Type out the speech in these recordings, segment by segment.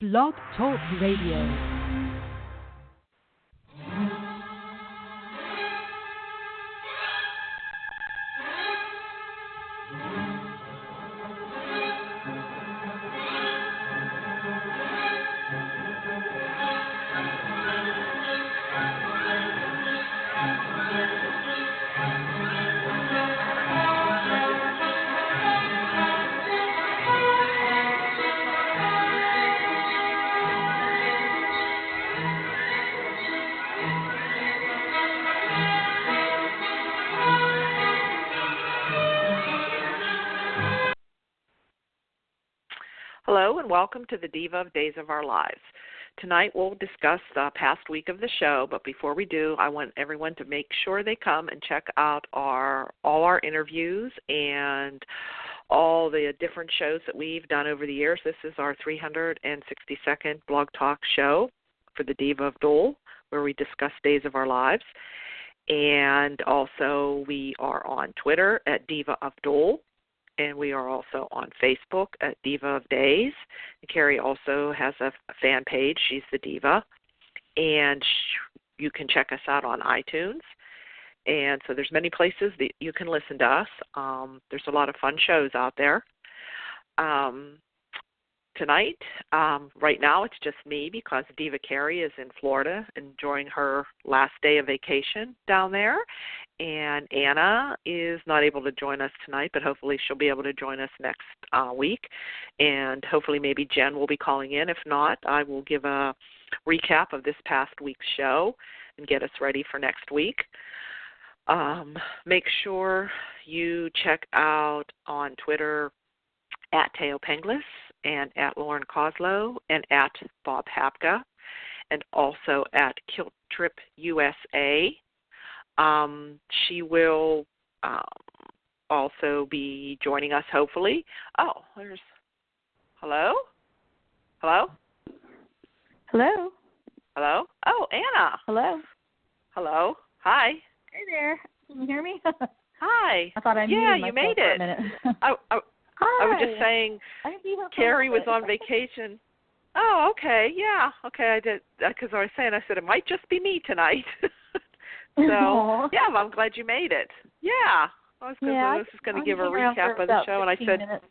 Blogtalk Radio. Hello and welcome to the Diva of Days of Our Lives. Tonight we'll discuss the past week of the show, but before we do, I want everyone to make sure they come and check out all our interviews and all the different shows that we've done over the years. This is our 362nd Blog Talk show for the Diva of DOOL, where we discuss Days of Our Lives. And also we are on Twitter at Diva of DOOL. And we are also on Facebook at Diva of Days. And Carrie also has a fan page. She's the Diva. And you can check us out on iTunes. And so there's many places that you can listen to us. There's a lot of fun shows out there. Tonight, right now, it's just me because Diva Carrie is in Florida enjoying her last day of vacation down there. And Anna is not able to join us tonight, but hopefully she'll be able to join us next week. And hopefully maybe Jen will be calling in. If not, I will give a recap of this past week's show and get us ready for next week. Make sure you check out on Twitter at Theo Penglis and at Lauren Coslow and at Bob Hapka and also at Kilt Trip USA. She will also be joining us, hopefully. Oh, hello? Hello? Hello? Hello? Oh, Anna. Hello? Hello? Hi. Hey there. Can you hear me? Hi. I thought I muted you myself made for it. a minute. I was just saying Carrie was on vacation. Oh, okay. Yeah. Okay, I did. Because I was saying, I said, it might just be me tonight. So, yeah, I'm glad you made it. Yeah. I was just going to give a recap of the show, and I said, minutes.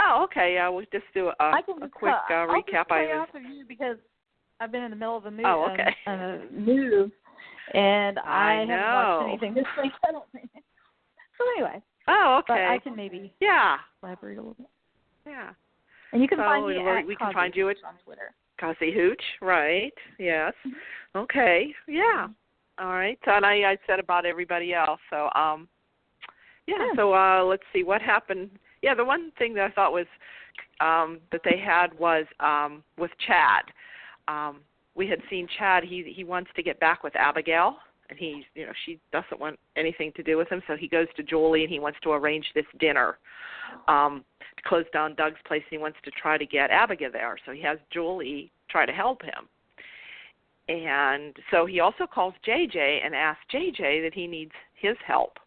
oh, okay, yeah, we'll just do a quick recap. I'll just play off of you because I've been in the middle of a move, and I haven't watched anything this week, I don't think. So anyway. Oh, okay. But I can maybe elaborate a little bit. Yeah. And you can find me we can find you at on Twitter. Cosy Hooch, right? Yes. Mm-hmm. Okay. Yeah. Mm-hmm. All right. So, and I said about everybody else. So, So let's see what happened. Yeah, the one thing that I thought was that they had was with Chad. We had seen Chad. He wants to get back with Abigail, and she doesn't want anything to do with him. So he goes to Julie, and he wants to arrange this dinner to close down Doug's place. And he wants to try to get Abigail there. So he has Julie try to help him. And so he also calls JJ and asks JJ that he needs his help.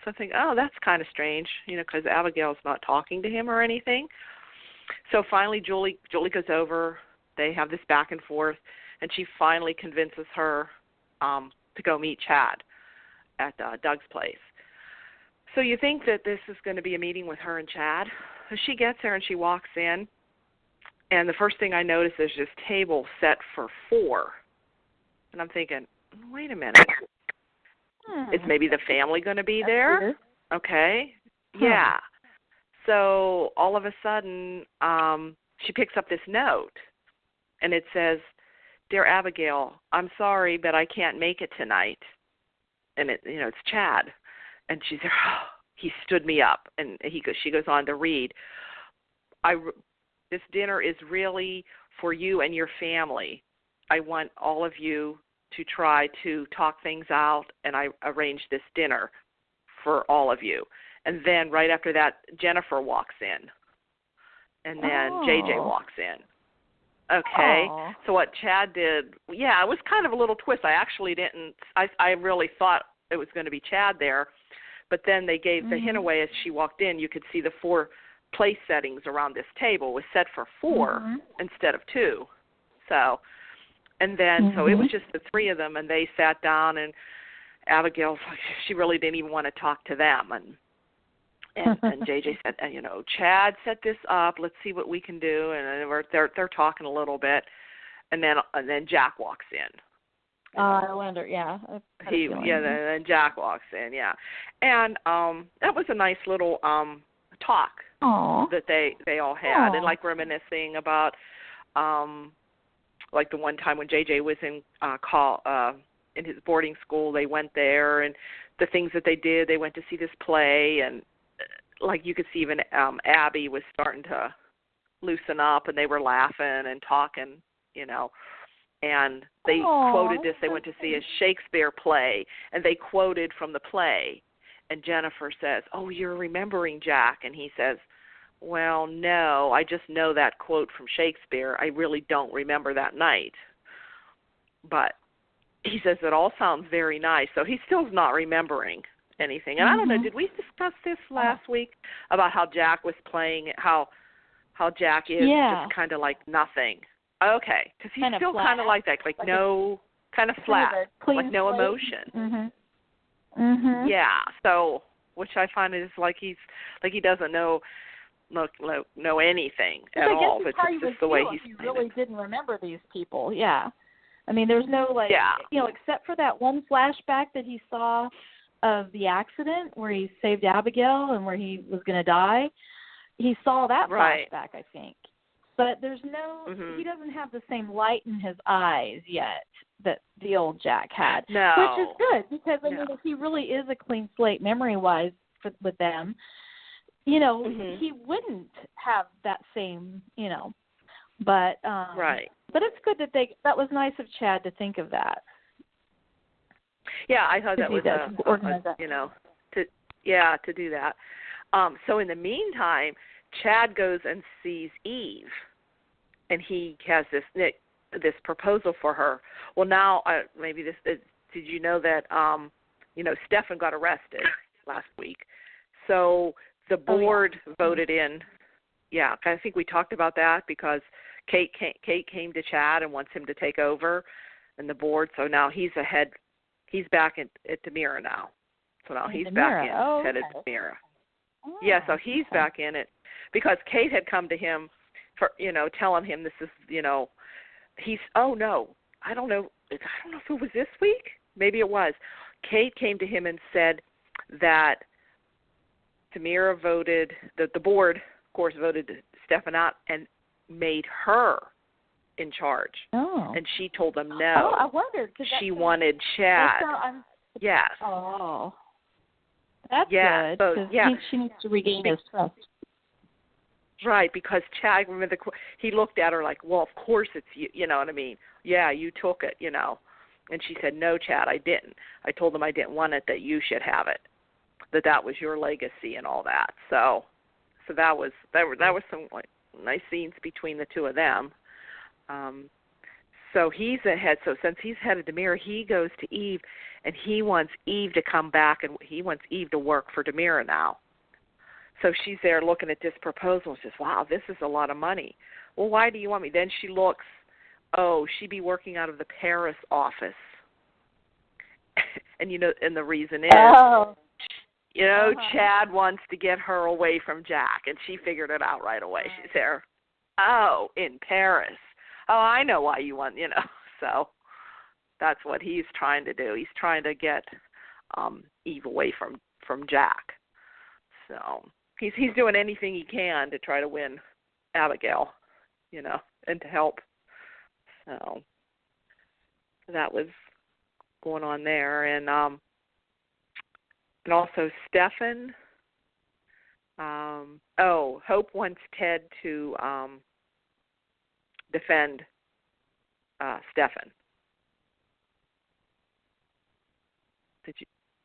So I think, oh, that's kind of strange, because Abigail's not talking to him or anything. So finally Julie goes over. They have this back and forth, and she finally convinces her to go meet Chad at Doug's place. So you think that this is going to be a meeting with her and Chad. So she gets there and she walks in, and the first thing I notice is this table set for 4. And I'm thinking, wait a minute. Is maybe the family going to be there? Weird. Okay. Yeah. So all of a sudden, she picks up this note, and it says, "Dear Abigail, I'm sorry, but I can't make it tonight." And it's Chad, and she's there. Oh, he stood me up, and she goes on to read, "This dinner is really for you and your family. I want all of you to try to talk things out, and I arranged this dinner for all of you." And then right after that, Jennifer walks in, and then JJ walks in. Okay, so what Chad did, it was kind of a little twist. I actually didn't, I really thought it was going to be Chad there, but then they gave the hint away as she walked in. You could see the 4 place settings around this table was set for 4 instead of 2. So, and then so it was just the 3 of them, and they sat down, and Abigail's like, she really didn't even want to talk to them, and JJ said, Chad set this up. Let's see what we can do, and they're talking a little bit, and then Jack walks in. I wonder, yeah. Then Jack walks in, yeah, and that was a nice little talk that they all had, and like reminiscing about like the one time when JJ was in in his boarding school, they went there, and the things that they did. They went to see this play, and like you could see even Abby was starting to loosen up, and they were laughing and talking, and they quoted this. They went to see a Shakespeare play, and they quoted from the play, and Jennifer says, "Oh, you're remembering Jack," and he says, "Well, no, I just know that quote from Shakespeare. I really don't remember that night." But he says it all sounds very nice, so he still's not remembering anything. And I don't know, did we discuss this last week about how Jack was playing, how Jack is just kind of like nothing? Okay, because he's still kind of like that, like no, kind of flat, like no emotion. Yeah, so which I find is like he doesn't know anything at all. It's just the way he's. He really didn't remember these people. Yeah. I mean, there's no, except for that one flashback that he saw of the accident where he saved Abigail and where he was going to die. He saw that flashback, I think. But there's no, he doesn't have the same light in his eyes yet that the old Jack had. No. Which is good, because, I mean, if he really is a clean slate memory-wise with them, he wouldn't have that same, but But it's good that was nice of Chad to think of that. Yeah, I thought that was to do that. So in the meantime, Chad goes and sees Eve, and he has this proposal for her. Well, now maybe this did you know that Stefan got arrested last week, so the board voted in. Yeah, I think we talked about that because Kate came to Chad and wants him to take over in the board. So now he's ahead. He's back at DiMera now. So now he's back in headed DiMera. Oh, yeah, so he's back in it because Kate had come to him for telling him this is he's I don't know if it was this week. Maybe it was. Kate came to him and said that DiMera voted the board, of course, voted Stefan out and made her in charge. Oh. And she told them no. Oh, I wondered. She wanted Chad. Yes. Oh. That's good. So, she needs to regain his trust. Right, because Chad, remember, he looked at her like, well, of course it's you. You know what I mean? Yeah, you took it, And she said, no, Chad, I didn't. I told them I didn't want it, that you should have it, that was your legacy and all that. So that was some nice scenes between the two of them. So he's ahead. So since he's head of DiMera, he goes to Eve, and he wants Eve to come back, and he wants Eve to work for DiMera now. So she's there looking at this proposal and says, wow, this is a lot of money. Well, why do you want me? Then she looks, she'd be working out of the Paris office. And, and the reason is, Chad wants to get her away from Jack, and she figured it out right away. She's there, in Paris. Oh, I know why you want, So that's what he's trying to do. He's trying to get Eve away from Jack. So he's doing anything he can to try to win Abigail, and to help. So that was going on there, and also Stefan. Hope wants Ted to defend Stefan.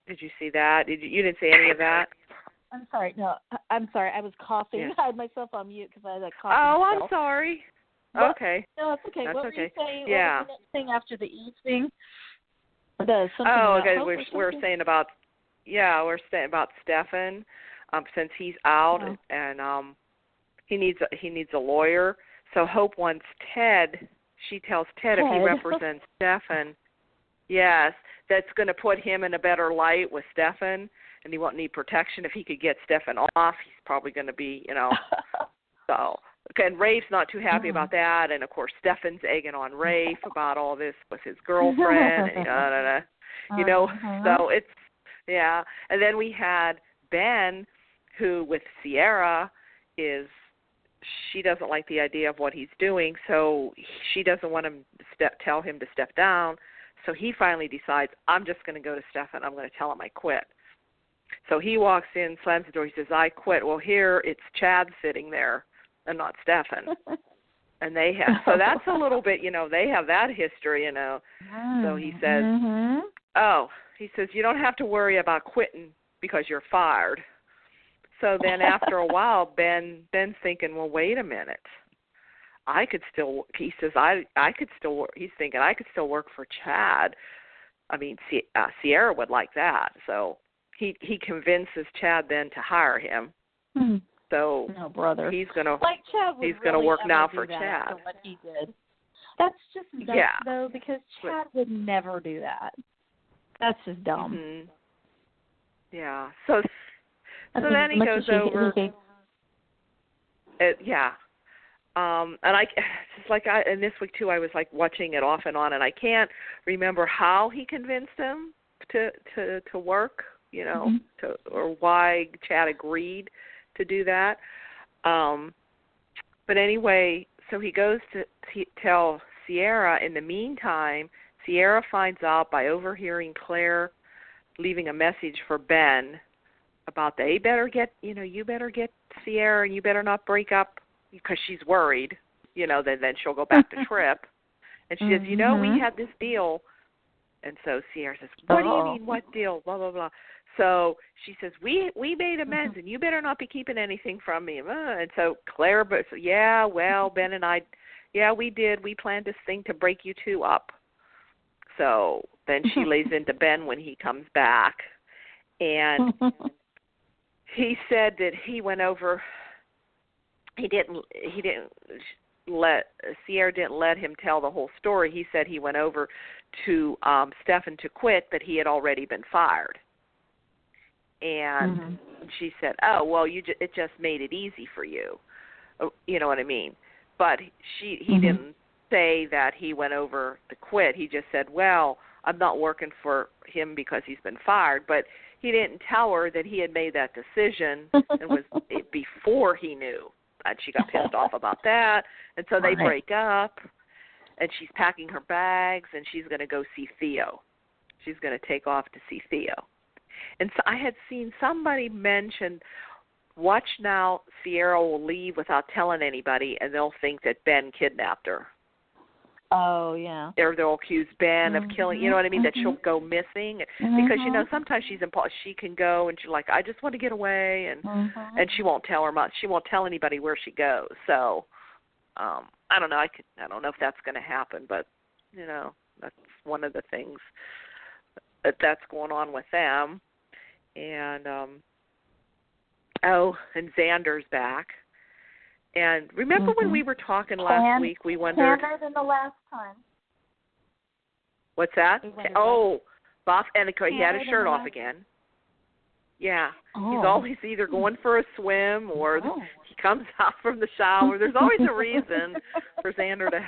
Did you see that? You didn't see any of that? I'm sorry. No, I'm sorry. I was coughing. Yeah. I had myself on mute because I had a coughing. Oh, I'm sorry. Okay. No, it's okay. That's what okay. were you saying? Yeah. What was the next thing after the Eve thing? Okay. We're saying about Stefan, since he's out, and he needs a lawyer. So Hope wants Ted. She tells Ted if he represents Stefan, yes, that's going to put him in a better light with Stefan, and he won't need protection. If he could get Stefan off, he's probably going to be, so. Okay, and Rafe's not too happy about that, and of course Stefan's egging on Rafe about all this with his girlfriend, and so it's, yeah. And then we had Ben, who with Ciera she doesn't like the idea of what he's doing, so she doesn't want him to tell him to step down, so he finally decides, I'm just going to go to Stefan, I'm going to tell him I quit. So he walks in, slams the door, he says, I quit. Well, here it's Chad sitting there, and not Stefan. And they have, so that's a little bit, they have that history, So he says, he says, you don't have to worry about quitting because you're fired. So then after a while, Ben's thinking, well, wait a minute. He says, he's thinking, I could still work for Chad. I mean, Ciera would like that. So he convinces Chad then to hire him. Mm-hmm. So he's gonna work now for Chad. For what he did. That's just nuts, though, because Chad would never do that. That's just dumb. Mm-hmm. Yeah. So then he goes over. And and this week too, I was like watching it off and on, and I can't remember how he convinced him to work, or why Chad agreed to do that. But anyway, so he goes to tell Ciera. In the meantime, Ciera finds out by overhearing Claire leaving a message for Ben about you better get Ciera, and you better not break up, because she's worried, then she'll go back to Trip. And she says, we had this deal. And so Ciera says, what do you mean, what deal? Blah, blah, blah. So she says, we made amends, and you better not be keeping anything from me. And so Claire, Ben and I, we did. We planned this thing to break you two up. So then she lays into Ben when he comes back. And he said that he went over, Ciera didn't let him tell the whole story. He said he went over to Stefan to quit, but he had already been fired. And she said, oh, well, it just made it easy for you. You know what I mean? But he didn't say that he went over to quit. He just said, well, I'm not working for him because he's been fired. But he didn't tell her that he had made that decision and was before he knew. And she got pissed off about that. And so they break up, and she's packing her bags, and she's going to go see Theo. She's going to take off to see Theo. And so I had seen somebody mention, watch now, Ciera will leave without telling anybody, and they'll think that Ben kidnapped her. Oh, yeah. Or they'll accuse Ben of killing, you know what I mean, that she'll go missing. Because, sometimes she can go, and she's like, I just want to get away, and she won't tell her much. She won't tell anybody where she goes. So, I don't know. I don't know if that's going to happen, but, that's one of the things that's going on with them. And and Xander's back. And remember when we were talking last week, we wondered. Tanner than the last time. What's that? Bob, and he had his shirt off again. Yeah, he's always either going for a swim or he comes out from the shower. There's always a reason for Xander to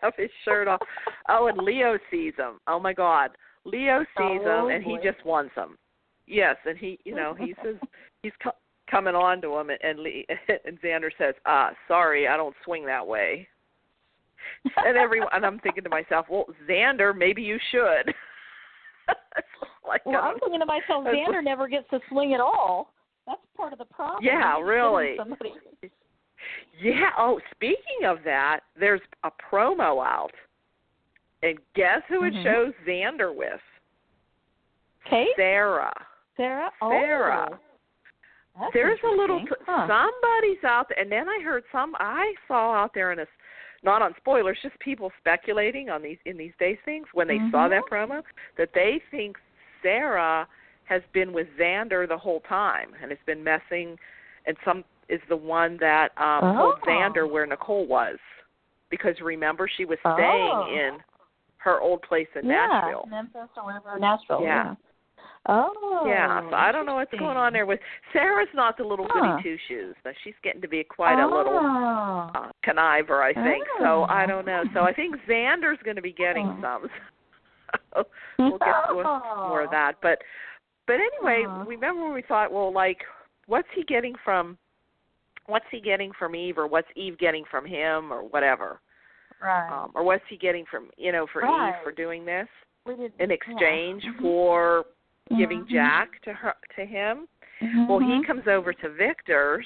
have his shirt off. Oh, and Leo sees him. Oh my God, Leo sees him, and he just wants him. Yes, and he says he's coming on to him, and Xander says, sorry, I don't swing that way. And I'm thinking to myself, well, Xander, maybe you should. I'm thinking to myself, Xander never gets to swing at all. That's part of the problem. Yeah, really. Yeah. Oh, speaking of that, there's a promo out, and guess who it shows Xander with? Kate? Sarah. Sarah. There's a little somebody's out there, and then I saw out there not on spoilers, just people speculating on in these days things when they saw that promo, that they think Sarah has been with Xander the whole time and has been messing, and is the one that told Xander where Nicole was. Because remember, she was staying in her old place in Nashville. Memphis or wherever, Nashville. Yeah. Oh. Yeah, so I don't know what's going on there with Sarah's not the little goody two shoes. She's getting to be quite a little conniver, I think. So I don't know. So I think Xander's going to be getting some. So we'll get to more of that. But anyway, remember when we thought, well, like, what's he getting from Eve, or what's Eve getting from him, or whatever? Right. Or what's he getting from for Eve for doing this in exchange for giving Jack to him? Well, he comes over to Victor's,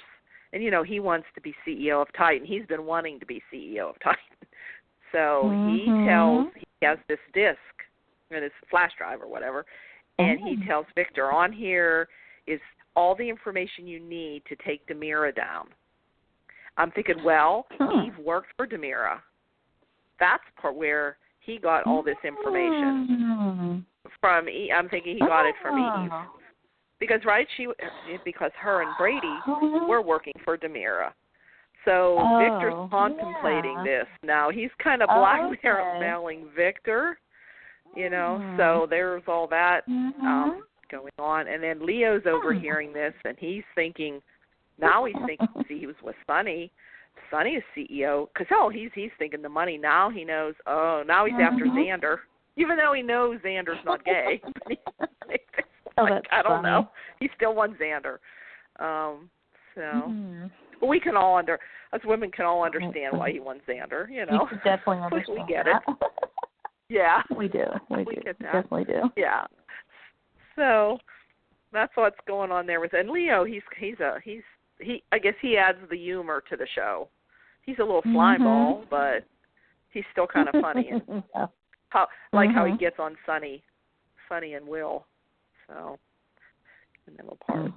and he wants to be CEO of Titan. He's been wanting to be CEO of Titan. So he has this disc in his flash drive or whatever, and he tells Victor, on here is all the information you need to take DiMera down. I'm thinking, well, Eve worked for DiMera. That's part where he got all this information from Eve. I'm thinking he got it from Eve. Because, because her and Brady were working for DiMera. So Victor's contemplating this now. He's kind of blackmailing Victor, so there's all that going on. And then Leo's overhearing this, and he's thinking he was with Sonny. Sonny is CEO, because, he's thinking the money. Now he knows, now he's after Xander, even though he knows Xander's not gay. I don't know. He still wants Xander. But we can all us women can all understand why he wants Xander, You can definitely understand. We get it. Yeah. We do. We get that. Definitely do. Yeah. So that's what's going on there with, and Leo, he I guess he adds the humor to the show. He's a little fly ball, but he's still kind of funny. And how he gets on Sonny and Will. So, and then apart.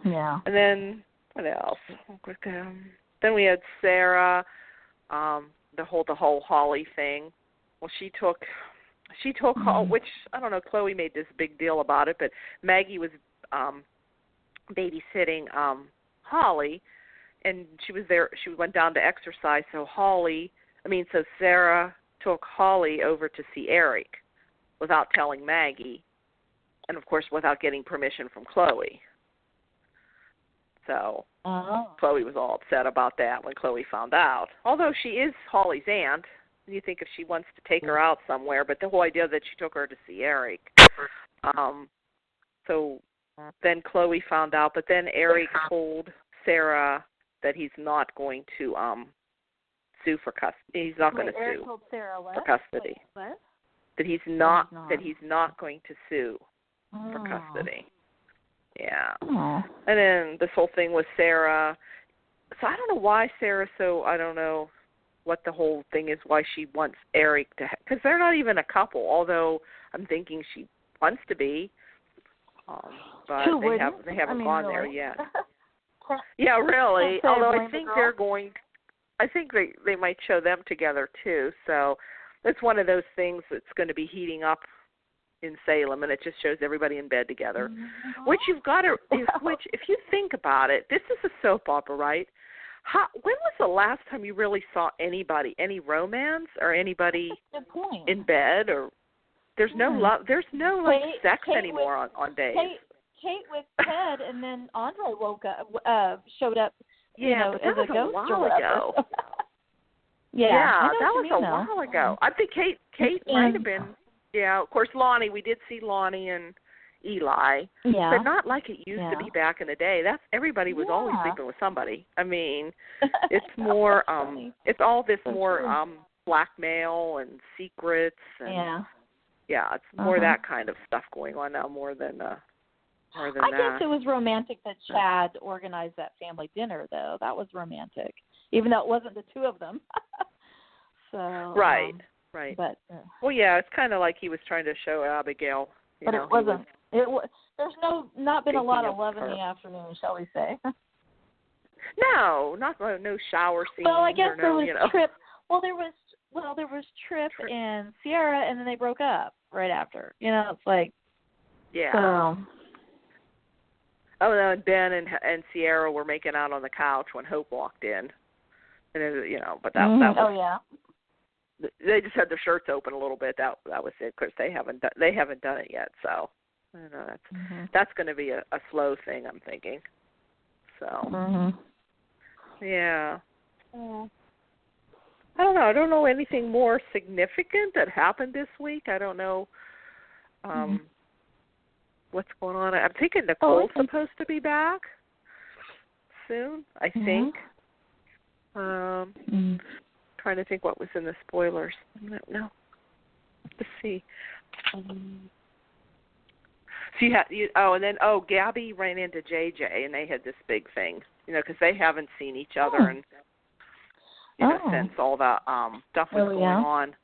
Yeah. And then what else? Then we had Ciera, the whole Holly thing. Well, she took which I don't know. Chloe made this big deal about it, but Maggie was babysitting Holly, and she was there. She went down to exercise. So Ciera took Holly over to see Eric without telling Maggie, and of course without getting permission from Chloe. So Chloe was all upset about that when Chloe found out. Although she is Holly's aunt, you think if she wants to take her out somewhere, but the whole idea that she took her to see Eric. So then Chloe found out, but then Eric told Ciera that he's not going to sue for custody. He's not going to sue told Ciera what? For custody. Wait, what? That he's not going to sue for custody. Yeah. And then this whole thing with Ciera. So I don't know why Ciera. I don't know what the whole thing is. Why she wants Eric to, because they're not even a couple. Although I'm thinking she wants to be. But they haven't gone there yet. Yeah, really. Although I think they're going. I think they might show them together too. So it's one of those things that's going to be heating up in Salem, and it just shows everybody in bed together. Which you've got to. Which, if you think about it, this is a soap opera, right? When was the last time you really saw anybody, any romance or anybody in bed, or there's no love, there's no sex anymore on days. Kate with Ted, and then Andre showed up. But that was a while ago. Yeah, that was a while ago. I think Kate might have been. Yeah, of course, Lonnie. We did see Lonnie and Eli, but not like it used to be back in the day. Everybody was always sleeping with somebody. I mean, it's more. It's all this more blackmail and secrets and it's more that kind of stuff going on now more than that. I guess it was romantic that Chad organized that family dinner, though. That was romantic, even though it wasn't the two of them. So right. But well, yeah, it's kind of like he was trying to show Abigail. But it wasn't. There's not been a lot of love in the afternoon, shall we say? No shower scene. Well, I guess there was Trip. Well, there was Trip and Ciera, and then they broke up right after. It's like yeah. So. Oh, no, and Ben and Ciera were making out on the couch when Hope walked in, and it, but that was. Oh yeah. They just had their shirts open a little bit. That was it. Of course, they haven't done it yet. So I don't know. That's going to be a slow thing, I'm thinking. So yeah. I don't know. I don't know anything more significant that happened this week. I don't know what's going on. I'm thinking Nicole's supposed to be back soon, I think. Trying to think what was in the spoilers. No. Let's see. So Gabi ran into JJ, and they had this big thing, because they haven't seen each other and since all that stuff was going on.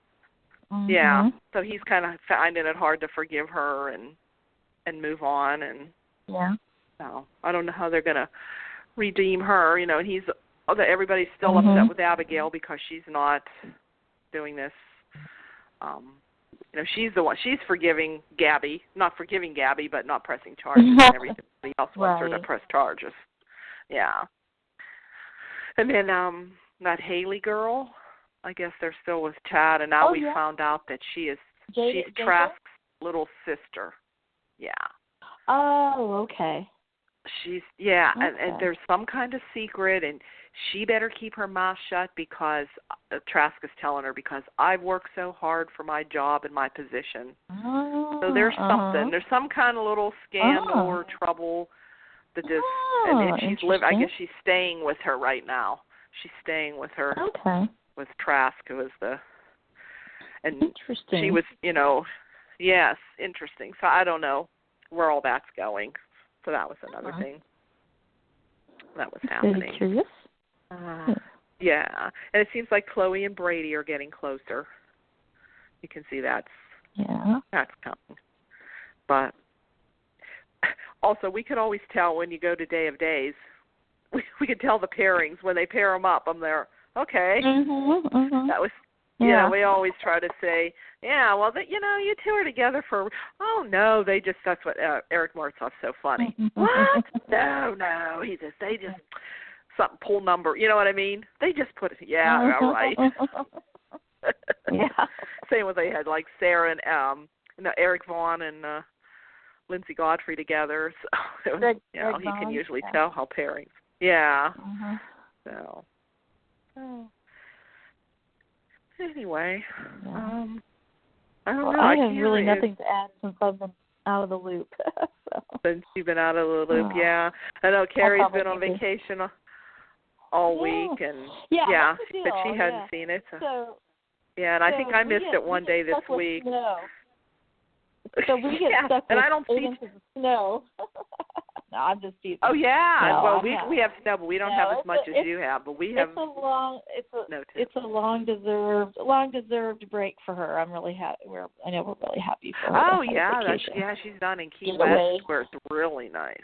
Yeah. So he's kind of finding it hard to forgive her and move on, and so I don't know how they're gonna redeem her. And everybody's still upset with Abigail because she's not doing this. She's the one. She's forgiving Gabi, not forgiving Gabi, but not pressing charges, and everybody else wants her to press charges. Yeah. And then that Haley girl, I guess they're still with Chad, and now we found out that she's Trask's little sister. Yeah. Oh, okay. She's and there's some kind of secret, and she better keep her mouth shut because Trask is telling her, because I've worked so hard for my job and my position. So there's something. There's some kind of little scandal or trouble that just and she's I guess she's staying with her right now. She's staying with her. Okay. With Trask, who was interesting. She was, yes, interesting. So I don't know where all that's going. So that was another thing that was happening. Very curious. Yeah, and it seems like Chloe and Brady are getting closer. You can see that's coming. But also, we could always tell when you go to Day of Days. We could tell the pairings when they pair them up. I'm there. Okay. That was. We always try to say, well, you two are together for, no, that's what Eric Martzoff's so funny. What? No, they just, something, pull number, you know what I mean? They just put it, right. Same with they had, like, Sarah and, Eric Vaughn and Lindsay Godfrey together, so it was, you can usually tell how pairings. Yeah. So. Anyway, I don't know. I have really nothing to add since I've been out of the loop. Since you've been out of the loop, I know Carrie's been on vacation all week, and but she hadn't seen it. So and I think I missed it one day this week. So we get stuck with and I don't see inches of snow. No, I'm just teasing. Oh yeah, no, well we have snow, but we don't have as much as you have. But we have. It's a long deserved break for her. I'm really happy. I know we're really happy for her. Oh yeah, she's done in Key West, where it's really nice.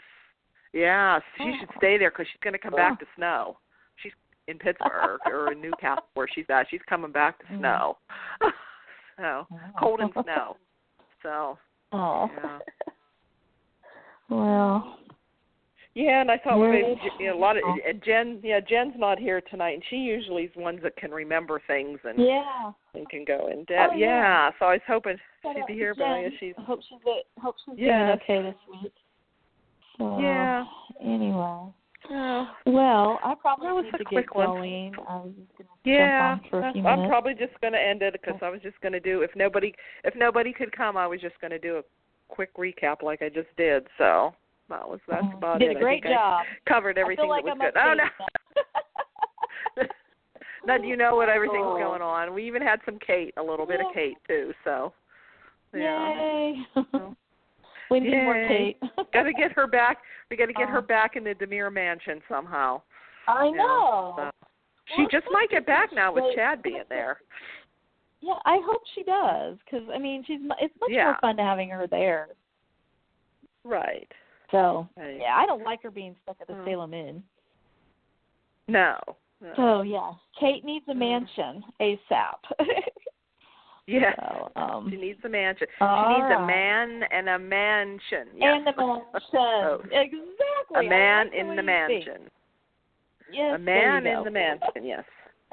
Yeah, she should stay there because she's going to come back to snow. She's in Pittsburgh or in Newcastle where she's at. She's coming back to snow. So cold and snow. So. Oh. Yeah. Well. Yeah, and I thought a lot of Jen's not here tonight, and she usually is ones that can remember things and can go in depth. So I was hoping she'd be here, but I guess she's. Hope she's doing okay this week. So, anyway. Well, I probably need to get going. I was just going to jump on for a few minutes. I'm probably just going to end it because I was just going to do if nobody could come, I was just going to do a quick recap like I just did. So that's about it. You did a great job. I covered everything like that was good. Oh no. Now do you know what everything's going on? We even had a little bit of Kate too. So Yay. We need more Kate. Got to get her back. We got to get her back in the DiMera mansion somehow. I know. So. She just might get back now with Chad being there. Yeah, I hope she does, because it's much more fun to having her there. Right. So I don't like her being stuck at the Salem Inn. No. So Kate needs a mansion ASAP. Yeah, so, she needs a mansion. She needs a man and a mansion. Yeah. And a mansion. Exactly. exactly. A man like in the mansion. Yes, a man in the mansion, yes.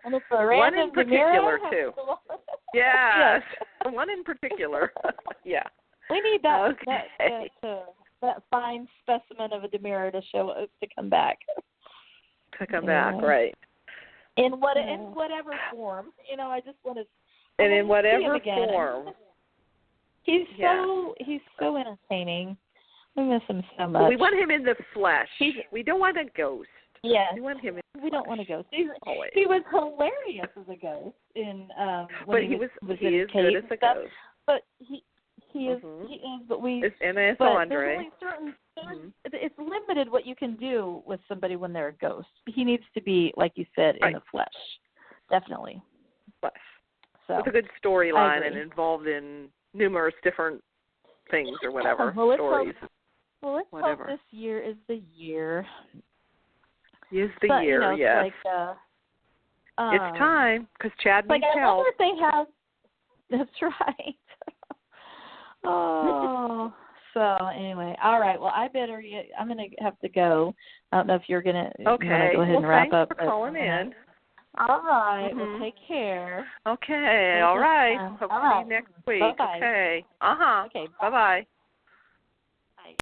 And it's a one in particular, DiMera too. Yes. One in particular. Yeah. We need that, okay. that fine specimen of a DiMera to come back. To come back, right. In whatever form. I just want to and in whatever form. He's so entertaining. I miss him so much. We want him in the flesh. We don't want a ghost. Yes. We want him. We don't want a ghost. He was hilarious as a ghost in when he is good as a ghost. But he is. But there's only certain. It's limited what you can do with somebody when they're a ghost. He needs to be, like you said, in the flesh. Definitely. Flesh. So, with a good storyline and involved in numerous different things or whatever stories. Let's hope this year is the year. Is the year, yes. Like, it's time because Chad needs help. I wonder if they have. That's right. Oh. So anyway, all right. Well, I'm going to have to go. I don't know if you're going to go ahead and wrap up. Thanks for calling in. All right. Well, take care. Okay. All right. Hope to see you next week. Bye-bye. Okay. Okay. Bye-bye.